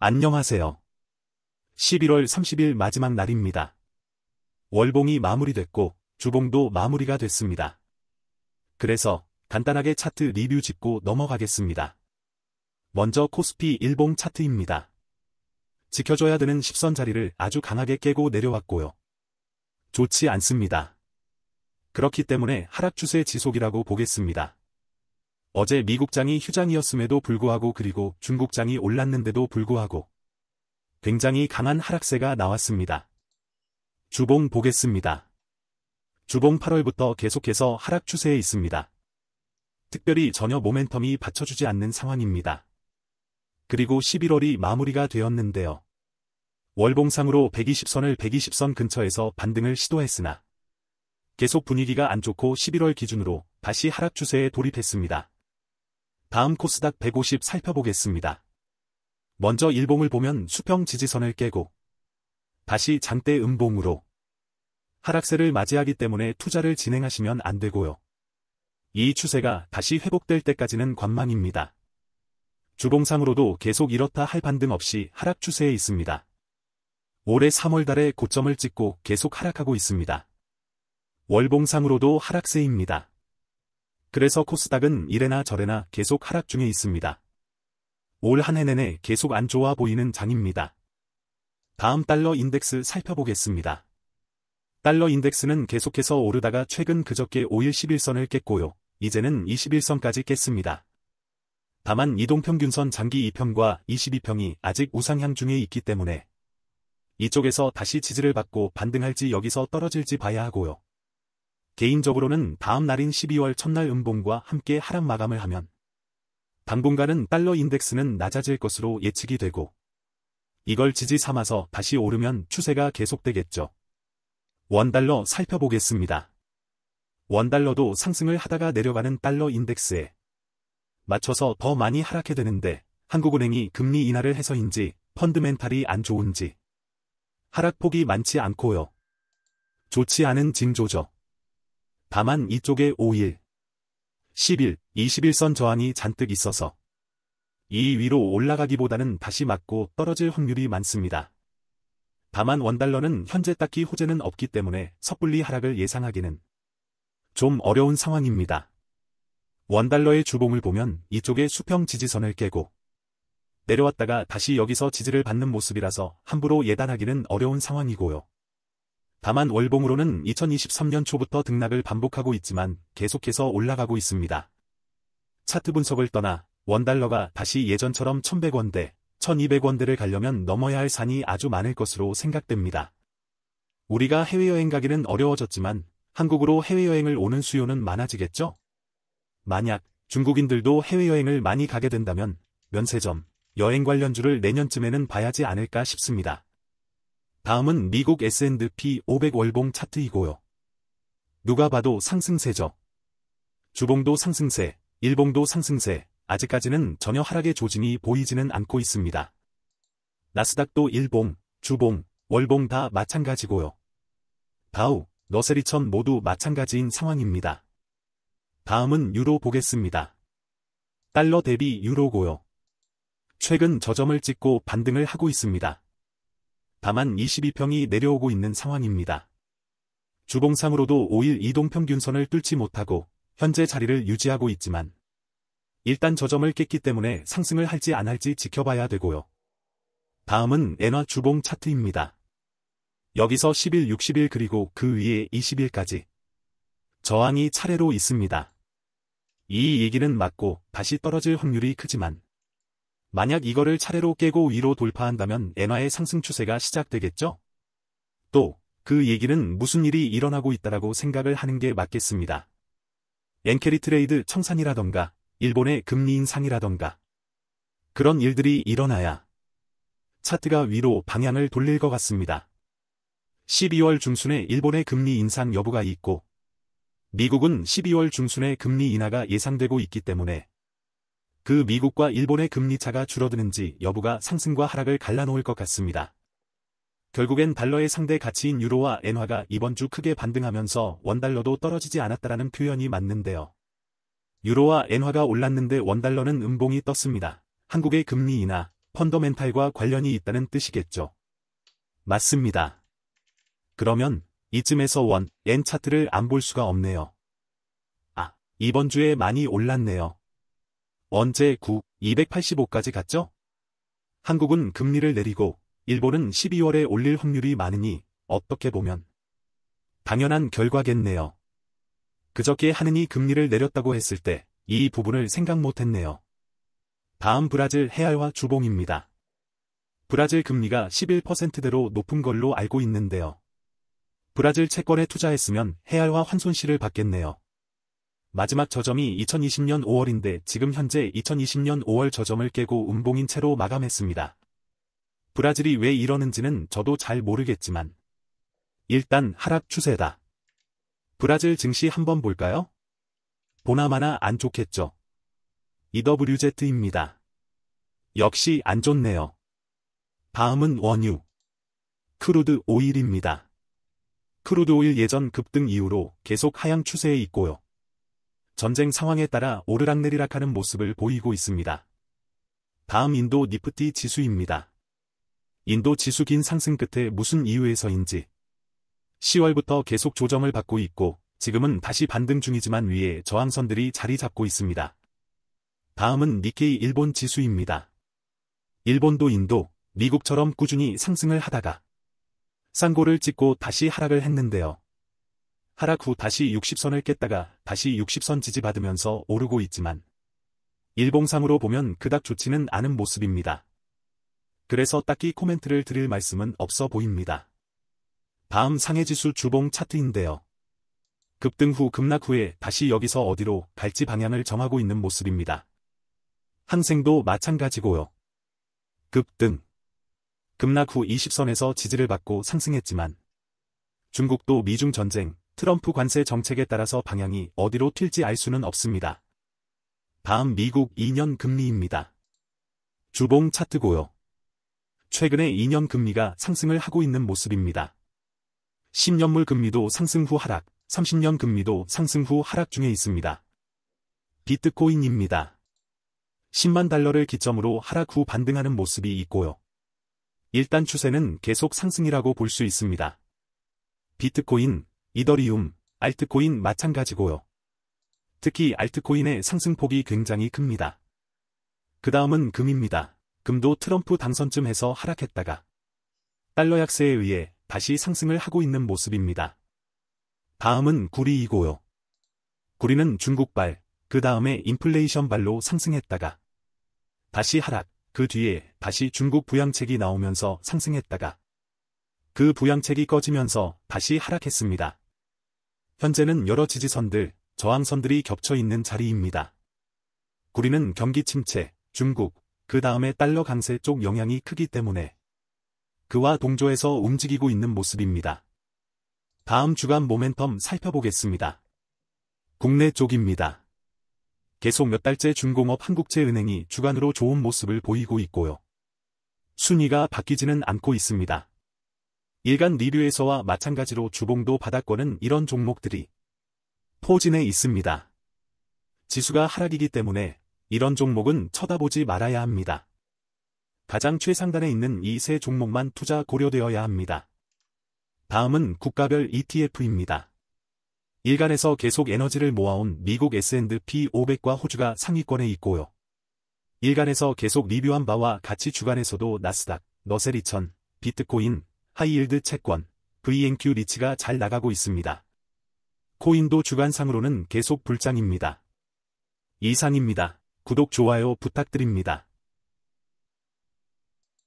안녕하세요. 11월 30일 마지막 날입니다. 월봉이 마무리됐고 주봉도 마무리가 됐습니다. 그래서 간단하게 차트 리뷰 짚고 넘어가겠습니다. 먼저 코스피 일봉 차트입니다. 지켜줘야 되는 10선 자리를 아주 강하게 깨고 내려왔고요. 좋지 않습니다. 그렇기 때문에 하락 추세 지속이라고 보겠습니다. 어제 미국장이 휴장이었음에도 불구하고 그리고 중국장이 올랐는데도 불구하고 굉장히 강한 하락세가 나왔습니다. 주봉 보겠습니다. 주봉 8월부터 계속해서 하락 추세에 있습니다. 특별히 전혀 모멘텀이 받쳐주지 않는 상황입니다. 그리고 11월이 마무리가 되었는데요. 월봉상으로 120선을 120선 근처에서 반등을 시도했으나 계속 분위기가 안 좋고 11월 기준으로 다시 하락 추세에 돌입했습니다. 다음 코스닥 150 살펴보겠습니다. 먼저 일봉을 보면 수평 지지선을 깨고 다시 장대 음봉으로 하락세를 맞이하기 때문에 투자를 진행하시면 안 되고요. 이 추세가 다시 회복될 때까지는 관망입니다. 주봉상으로도 계속 이렇다 할 반등 없이 하락 추세에 있습니다. 올해 3월 달에 고점을 찍고 계속 하락하고 있습니다. 월봉상으로도 하락세입니다. 그래서 코스닥은 이래나 저래나 계속 하락 중에 있습니다. 올 한 해 내내 계속 안 좋아 보이는 장입니다. 다음 달러 인덱스 살펴보겠습니다. 달러 인덱스는 계속해서 오르다가 최근 그저께 5일 11선을 깼고요. 이제는 21선까지 깼습니다. 다만 이동평균선 장기 2평과 22평이 아직 우상향 중에 있기 때문에 이쪽에서 다시 지지를 받고 반등할지 여기서 떨어질지 봐야 하고요. 개인적으로는 다음 날인 12월 첫날 음봉과 함께 하락 마감을 하면 당분간은 달러 인덱스는 낮아질 것으로 예측이 되고 이걸 지지 삼아서 다시 오르면 추세가 계속되겠죠. 원달러 살펴보겠습니다. 원달러도 상승을 하다가 내려가는 달러 인덱스에 맞춰서 더 많이 하락해 되는데 한국은행이 금리 인하를 해서인지 펀드멘탈이 안 좋은지 하락폭이 많지 않고요. 좋지 않은 징조죠. 다만 이쪽에 5일, 10일, 21선 저항이 잔뜩 있어서 이 위로 올라가기보다는 다시 맞고 떨어질 확률이 많습니다. 다만 원달러는 현재 딱히 호재는 없기 때문에 섣불리 하락을 예상하기는 좀 어려운 상황입니다. 원달러의 주봉을 보면 이쪽에 수평 지지선을 깨고 내려왔다가 다시 여기서 지지를 받는 모습이라서 함부로 예단하기는 어려운 상황이고요. 다만 월봉으로는 2023년 초부터 등락을 반복하고 있지만 계속해서 올라가고 있습니다. 차트 분석을 떠나 원달러가 다시 예전처럼 1100원대, 1200원대를 가려면 넘어야 할 산이 아주 많을 것으로 생각됩니다. 우리가 해외여행 가기는 어려워졌지만 한국으로 해외여행을 오는 수요는 많아지겠죠? 만약 중국인들도 해외여행을 많이 가게 된다면 면세점, 여행 관련주를 내년쯤에는 봐야지 않을까 싶습니다. 다음은 미국 S&P 500 월봉 차트이고요. 누가 봐도 상승세죠. 주봉도 상승세, 일봉도 상승세, 아직까지는 전혀 하락의 조짐이 보이지는 않고 있습니다. 나스닥도 일봉, 주봉, 월봉 다 마찬가지고요. 다우, 러셀2000 모두 마찬가지인 상황입니다. 다음은 유로 보겠습니다. 달러 대비 유로고요. 최근 저점을 찍고 반등을 하고 있습니다. 다만 22평이 내려오고 있는 상황입니다. 주봉상으로도 5일 이동평균선을 뚫지 못하고 현재 자리를 유지하고 있지만 일단 저점을 깼기 때문에 상승을 할지 안 할지 지켜봐야 되고요. 다음은 엔화 주봉 차트입니다. 여기서 10일, 60일 그리고 그 위에 20일까지 저항이 차례로 있습니다. 이 얘기는 맞고 다시 떨어질 확률이 크지만 만약 이거를 차례로 깨고 위로 돌파한다면 엔화의 상승 추세가 시작되겠죠? 또 그 얘기는 무슨 일이 일어나고 있다라고 생각을 하는 게 맞겠습니다. 엔캐리 트레이드 청산이라던가 일본의 금리 인상이라던가 그런 일들이 일어나야 차트가 위로 방향을 돌릴 것 같습니다. 12월 중순에 일본의 금리 인상 여부가 있고 미국은 12월 중순에 금리 인하가 예상되고 있기 때문에 그 미국과 일본의 금리 차가 줄어드는지 여부가 상승과 하락을 갈라놓을 것 같습니다. 결국엔 달러의 상대 가치인 유로와 엔화가 이번 주 크게 반등하면서 원달러도 떨어지지 않았다라는 표현이 맞는데요. 유로와 엔화가 올랐는데 원달러는 음봉이 떴습니다. 한국의 금리 인하, 펀더멘탈과 관련이 있다는 뜻이겠죠. 맞습니다. 그러면 이쯤에서 원, 엔 차트를 안 볼 수가 없네요. 아, 이번 주에 많이 올랐네요. 언제 285까지 갔죠? 한국은 금리를 내리고 일본은 12월에 올릴 확률이 많으니 어떻게 보면 당연한 결과겠네요. 그저께 하느니 금리를 내렸다고 했을 때 이 부분을 생각 못했네요. 다음 브라질 해알화 주봉입니다. 브라질 금리가 11%대로 높은 걸로 알고 있는데요. 브라질 채권에 투자했으면 해알화 환손실을 받겠네요. 마지막 저점이 2020년 5월인데 지금 현재 2020년 5월 저점을 깨고 음봉인 채로 마감했습니다. 브라질이 왜 이러는지는 저도 잘 모르겠지만 일단 하락 추세다. 브라질 증시 한번 볼까요? 보나마나 안 좋겠죠. EWZ입니다. 역시 안 좋네요. 다음은 원유, 크루드 오일입니다. 크루드 오일 예전 급등 이후로 계속 하향 추세에 있고요. 전쟁 상황에 따라 오르락내리락하는 모습을 보이고 있습니다. 다음 인도 니프티 지수입니다. 인도 지수 긴 상승 끝에 무슨 이유에서인지 10월부터 계속 조정을 받고 있고 지금은 다시 반등 중이지만 위에 저항선들이 자리 잡고 있습니다. 다음은 니케이 일본 지수입니다. 일본도 인도, 미국처럼 꾸준히 상승을 하다가 쌍고를 찍고 다시 하락을 했는데요. 하락 후 다시 60선을 깼다가 다시 60선 지지받으면서 오르고 있지만 일봉상으로 보면 그닥 좋지는 않은 모습입니다. 그래서 딱히 코멘트를 드릴 말씀은 없어 보입니다. 다음 상해지수 주봉 차트인데요. 급등 후 급락 후에 다시 여기서 어디로 갈지 방향을 정하고 있는 모습입니다. 항생도 마찬가지고요. 급등, 급락 후 20선에서 지지를 받고 상승했지만 중국도 미중 전쟁, 트럼프 관세 정책에 따라서 방향이 어디로 튈지 알 수는 없습니다. 다음 미국 2년 금리입니다. 주봉 차트고요. 최근에 2년 금리가 상승을 하고 있는 모습입니다. 10년물 금리도 상승 후 하락, 30년 금리도 상승 후 하락 중에 있습니다. 비트코인입니다. 10만 달러를 기점으로 하락 후 반등하는 모습이 있고요. 일단 추세는 계속 상승이라고 볼 수 있습니다. 비트코인, 이더리움, 알트코인 마찬가지고요. 특히 알트코인의 상승폭이 굉장히 큽니다. 그 다음은 금입니다. 금도 트럼프 당선쯤 해서 하락했다가 달러 약세에 의해 다시 상승을 하고 있는 모습입니다. 다음은 구리이고요. 구리는 중국발, 그 다음에 인플레이션발로 상승했다가 다시 하락, 그 뒤에 다시 중국 부양책이 나오면서 상승했다가 그 부양책이 꺼지면서 다시 하락했습니다. 현재는 여러 지지선들, 저항선들이 겹쳐 있는 자리입니다. 구리는 경기 침체, 중국, 그 다음에 달러 강세 쪽 영향이 크기 때문에 그와 동조해서 움직이고 있는 모습입니다. 다음 주간 모멘텀 살펴보겠습니다. 국내 쪽입니다. 계속 몇 달째 중공업 한국제은행이 주간으로 좋은 모습을 보이고 있고요. 순위가 바뀌지는 않고 있습니다. 일간 리뷰에서와 마찬가지로 주봉도 바닥권은 이런 종목들이 포진해 있습니다. 지수가 하락이기 때문에 이런 종목은 쳐다보지 말아야 합니다. 가장 최상단에 있는 이 세 종목만 투자 고려되어야 합니다. 다음은 국가별 ETF입니다. 일간에서 계속 에너지를 모아온 미국 S&P 500과 호주가 상위권에 있고요. 일간에서 계속 리뷰한 바와 같이 주간에서도 나스닥, 러셀 2000, 비트코인, 하이힐드 채권, VNQ 리츠가 잘 나가고 있습니다. 코인도 주간상으로는 계속 불장입니다. 이상입니다. 구독, 좋아요 부탁드립니다.